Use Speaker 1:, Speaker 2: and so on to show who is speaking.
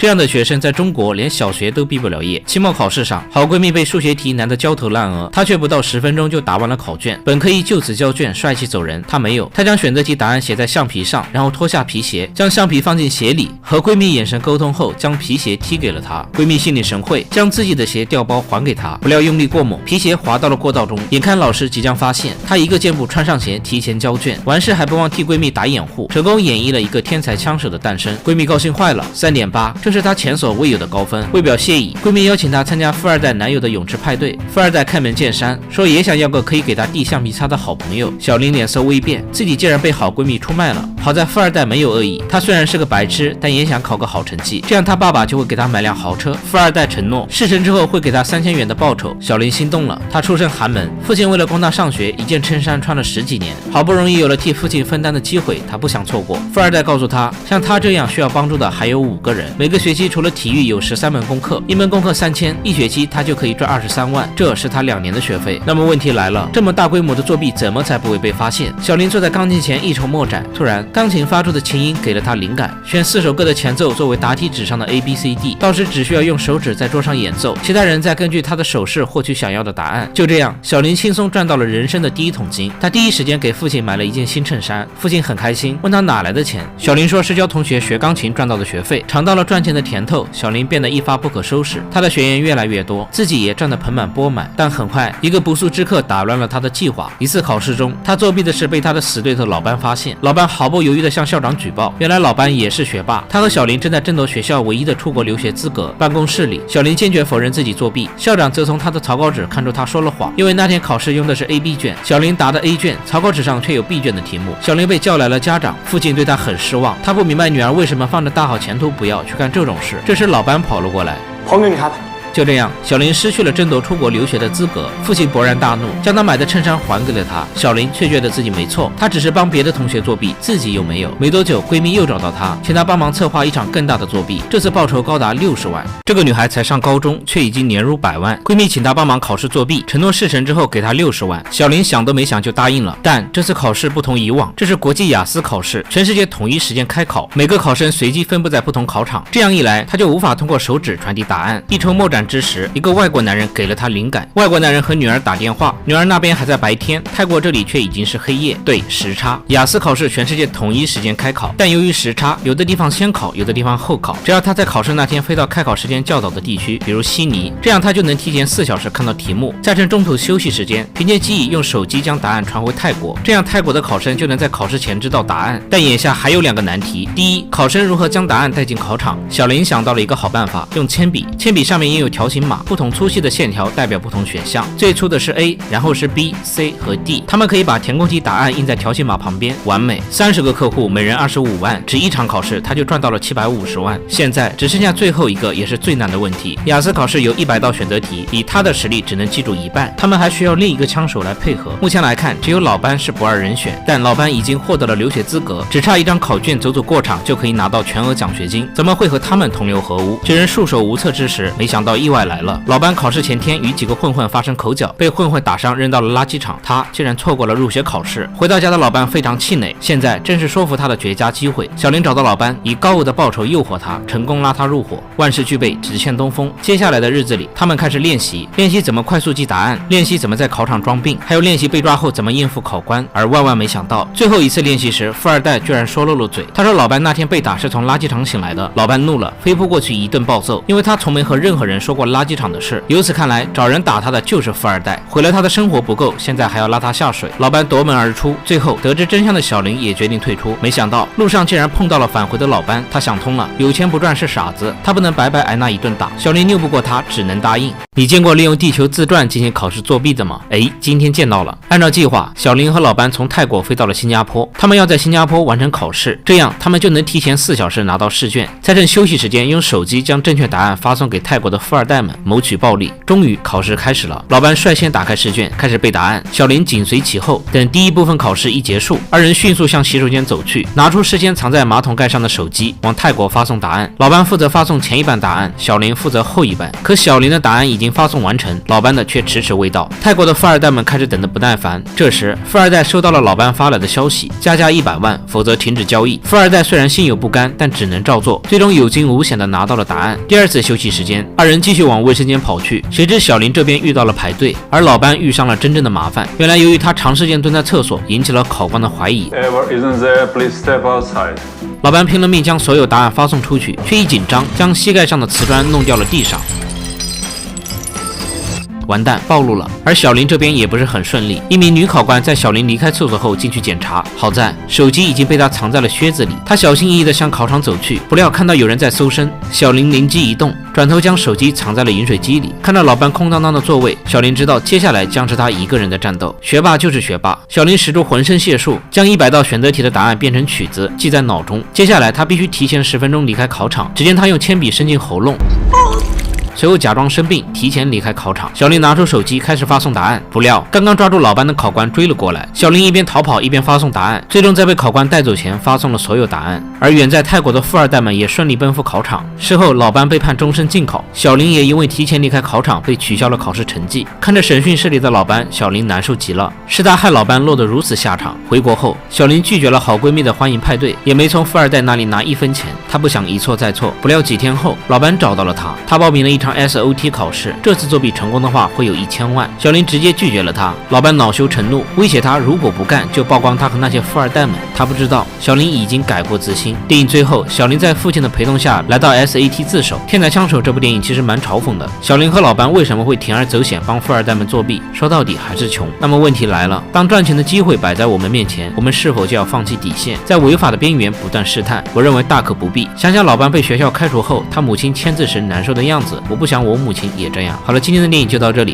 Speaker 1: 这样的学生在中国连小学都毕不了业。期末考试上，好闺蜜被数学题难得焦头烂额，她却不到10分钟就答完了考卷，本可以就此交卷帅气走人，她没有，她将选择题答案写在橡皮上，然后脱下皮鞋，将橡皮放进鞋里，和闺蜜眼神沟通后，将皮鞋踢给了她。闺蜜心领神会，将自己的鞋调包还给她，不料用力过猛，皮鞋滑到了过道中。眼看老师即将发现，她一个箭步穿上鞋，提前交卷，完事还不忘替闺蜜打掩护，成功演绎了一个天才枪手的诞生。闺蜜高兴坏了，3.8，这是她前所未有的高分。为表谢意，闺蜜邀请她参加富二代男友的泳池派对。富二代开门见山说也想要个可以给她递橡皮擦的好朋友。小林脸色微变，自己竟然被好闺蜜出卖了。好在富二代没有恶意，他虽然是个白痴，但也想考个好成绩，这样他爸爸就会给他买辆豪车。富二代承诺事成之后会给他3000元的报酬。小林心动了，他出身寒门，父亲为了供他上学，一件衬衫穿了10几年，好不容易有了替父亲分担的机会，他不想错过。富二代告诉他，像他这样需要帮助的还有5个人，每个学期除了体育有13门功课，一门功课3000，一学期他就可以赚23万，这是他2年的学费。那么问题来了，这么大规模的作弊怎么才不会被发现？小林坐在钢琴前一筹莫展，突然钢琴发出的琴音给了他灵感，选4首歌的前奏作为答题纸上的 ABCD， 到时只需要用手指在桌上演奏，其他人再根据他的手势获取想要的答案。就这样，小林轻松赚到了人生的第1桶金。他第一时间给父亲买了一件新衬衫，父亲很开心，问他哪来的钱。小林说是教同学学钢琴赚到的学费。尝到了赚钱的甜头，小林变得一发不可收拾，他的学员越来越多，自己也赚得盆满钵满。但很快，一个不速之客打乱了他的计划。一次考试中，他作弊的事被他的死对头老班发现，老班毫不犹豫地向校长举报。原来老班也是学霸，他和小林正在争夺学校唯一的出国留学资格。办公室里，小林坚决否认自己作弊，校长则从他的草稿纸看出他说了谎，因为那天考试用的是 AB 卷，小林答的 A 卷，草稿纸上却有 B 卷的题目。小林被叫来了家长，父亲对他很失望，他不明白女儿为什么放着大好前途不要去干这种事。这时老班跑了过来，就这样，小林失去了争夺出国留学的资格。父亲勃然大怒，将他买的衬衫还给了他。小林却觉得自己没错，他只是帮别的同学作弊，自己又没有。没多久，闺蜜又找到他，请他帮忙策划一场更大的作弊，这次报酬高达60万。这个女孩才上高中，却已经年入100万。闺蜜请她帮忙考试作弊，承诺事成之后给她60万。小林想都没想就答应了。但这次考试不同以往，这是国际雅思考试，全世界统一时间开考，每个考生随机分布在不同考场。这样一来，他就无法通过手指传递答案。一筹莫展之时，一个外国男人给了他灵感。外国男人和女儿打电话，女儿那边还在白天，泰国这里却已经是黑夜。对，时差。雅思考试全世界统一时间开考，但由于时差，有的地方先考，有的地方后考。只要他在考试那天飞到开考时间较早的地区，比如悉尼，这样他就能提前4小时看到题目，再趁中途休息时间，凭借记忆用手机将答案传回泰国，这样泰国的考生就能在考试前知道答案。但眼下还有2个难题。第一，考生如何将答案带进考场？小林想到了一个好办法，用铅笔，铅笔上面印有条形码，不同粗细的线条代表不同选项，最粗的是 A， 然后是 B、C 和 D。他们可以把填空题答案印在条形码旁边，完美。30个客户，每人25万，只1场考试他就赚到了750万。现在只剩下最后一个，也是最难的问题。雅思考试有100道选择题，以他的实力只能记住一半，他们还需要另一个枪手来配合。目前来看，只有老班是不二人选，但老班已经获得了留学资格，只差一张考卷走过场就可以拿到全额奖学金，怎么会和他们同流合污？几人束手无策之时，没想到意外来了。老班考试前天与几个混混发生口角，被混混打伤扔到了垃圾场，他竟然错过了入学考试。回到家的老班非常气馁，现在正是说服他的绝佳机会。小林找到老班，以高额的报酬诱惑他，成功拉他入伙。万事俱备，只欠东风。接下来的日子里，他们开始练习怎么快速记答案，练习怎么在考场装病，还有练习被抓后怎么应付考官。而万万没想到，最后一次练习时，富二代居然说漏了嘴。他说老班那天被打是从垃圾场醒来的。老班怒了，飞扑过去一顿暴揍，因为他从没和任何人说过垃圾场的事。由此看来，找人打他的就是富二代，毁了他的生活不够，现在还要拉他下水。老班夺门而出，最后得知真相的小林也决定退出。没想到路上竟然碰到了返回的老班，他想通了，有钱不赚是傻子，他不能白白挨那一顿打。小林拗不过他，只能答应。你见过利用地球自转进行考试作弊的吗？今天见到了。按照计划，小林和老班从泰国飞到了新加坡，他们要在新加坡完成考试，这样他们就能提前4小时拿到试卷，再趁休息时间用手机将正确答案发送给泰国的富二代们，谋取暴利。终于考试开始了，老班率先打开试卷，开始背答案，小林紧随其后。等第一部分考试一结束，二人迅速向洗手间走去，拿出事先藏在马桶盖上的手机，往泰国发送答案。老班负责发送前一版答案，小林负责后一版。可小林的答案已经经发送完成，老班的却迟迟未到。泰国的富二代们开始等得不耐烦。这时，富二代收到了老班发来的消息，加价100万，否则停止交易。富二代虽然心有不甘，但只能照做，最终有惊无险的拿到了答案。第二次休息时间，二人继续往卫生间跑去，谁知小林这边遇到了排队，而老班遇上了真正的麻烦。原来由于他长时间蹲在厕所，引起了考官的怀疑。老班拼了命将所有答案发送出去，却一紧张，将膝盖上的瓷砖弄掉了地上。完蛋，暴露了。而小林这边也不是很顺利，一名女考官在小林离开厕所后进去检查，好在手机已经被他藏在了靴子里。他小心翼翼地向考场走去，不料看到有人在搜身，小林灵机一动，转头将手机藏在了饮水机里。看到老班空荡荡的座位，小林知道接下来将是他一个人的战斗。学霸就是学霸，小林使出浑身解数，将100道选择题的答案变成曲子，记在脑中。接下来他必须提前10分钟离开考场。只见他用铅笔伸进喉咙，随后假装生病，提前离开考场。小林拿出手机开始发送答案，不料刚刚抓住老班的考官追了过来。小林一边逃跑一边发送答案，最终在被考官带走前发送了所有答案。而远在泰国的富二代们也顺利奔赴考场。事后老班被判终身禁考，小林也因为提前离开考场被取消了考试成绩。看着审讯室里的老班，小林难受极了，是他害老班落得如此下场。回国后，小林拒绝了好闺蜜的欢迎派对，也没从富二代那里拿1分钱。她不想一错再错。不料几天后，老班找到了她，他报名了一场SOT 考试，这次作弊成功的话会有1000万。小林直接拒绝了他，老班恼羞成怒，威胁他如果不干就曝光他和那些富二代们。他不知道小林已经改过自新。电影最后，小林在父亲的陪同下来到 SAT 自首。《天才枪手》这部电影其实蛮嘲讽的，小林和老班为什么会铤而走险帮富二代们作弊？说到底还是穷。那么问题来了，当赚钱的机会摆在我们面前，我们是否就要放弃底线，在违法的边缘不断试探？我认为大可不必。想想老班被学校开除后，他母亲签字时难受的样子，我不想我母亲也这样。好了，今天的电影就到这里。